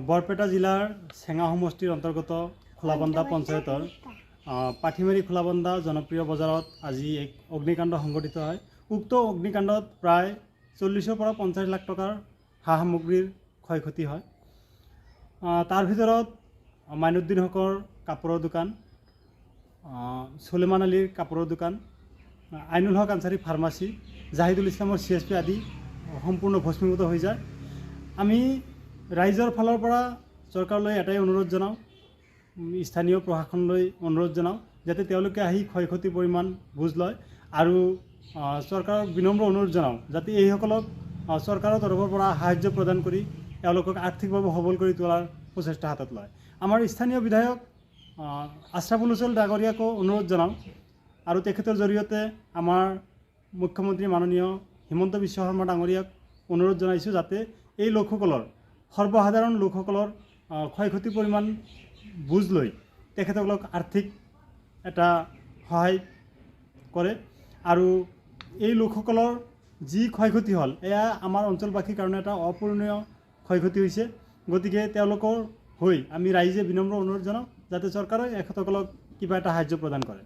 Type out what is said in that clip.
বৰপেটা জিলাৰ চেঙা সমষ্টিৰ অন্তৰ্গত খোলাবন্দা পঞ্চায়তৰ পাঠিমাৰী খোলাবন্দা জনপ্ৰিয় বজাৰত আজি এক অগ্নিকাণ্ড সংঘটিত হয়। উক্ত অগ্নিকাণ্ডত প্ৰায় 40 পৰা 50 লাখ টকাৰ সা সামগ্ৰীৰ ক্ষয়ক্ষতি হয়। তাৰ ভিতৰত মাইনুদ্দিন হকৰ কাপোৰৰ দোকান, সুলেমান আলীৰ কাপোৰৰ দোকান, আইনুল হক আনচাৰী ফাৰ্মাচী, জাহিদুল ইছলামৰ CSP আদি সম্পূৰ্ণ ভস্মীভূত হৈ যায়। আমি ৰাইজৰ ফালৰ পৰা চৰকাৰলৈ এটাই অনুৰোধ জনাওঁ, স্থানীয় প্ৰশাসনলৈ অনুৰোধ জনাওঁ যাতে তেওঁলোকে আহি ক্ষয়ক্ষতিৰ পৰিমাণ বুজ লয় আৰু চৰকাৰক বিনম্ৰ অনুৰোধ জনাওঁ যাতে এইসকলক চৰকাৰৰ তৰফৰ পৰা সাহায্য প্ৰদান কৰি তেওঁলোকক আৰ্থিকভাৱে সবল কৰি তোলাৰ প্ৰচেষ্টা হাতত লয়। আমাৰ স্থানীয় বিধায়ক আশৰাফুল হুছেইন ডাঙৰীয়াকো অনুৰোধ জনাওঁ আৰু তেখেতৰ জৰিয়তে আমাৰ মুখ্যমন্ত্ৰী মাননীয় হিমন্ত বিশ্ব শৰ্মা ডাঙৰীয়াক অনুৰোধ জনাইছোঁ যাতে এই লোকসকলৰ সৰ্বসাধাৰণ লোকসকলৰ ক্ষয়ক্ষতিৰ পৰিমাণ বুজ লৈ তেখেতসকলক আৰ্থিক এটা সহায় কৰে আৰু এই লোকসকলৰ যি ক্ষয়ক্ষতি হ'ল এয়া আমাৰ অঞ্চলবাসীৰ কাৰণে এটা অপূৰণীয় ক্ষয়ক্ষতি হৈছে। গতিকে তেওঁলোকৰ হৈ আমি ৰাইজে বিনম্ৰ অনুৰোধ জনাওঁ যাতে চৰকাৰে এখেতসকলক কিবা এটা সাহায্য প্ৰদান কৰে।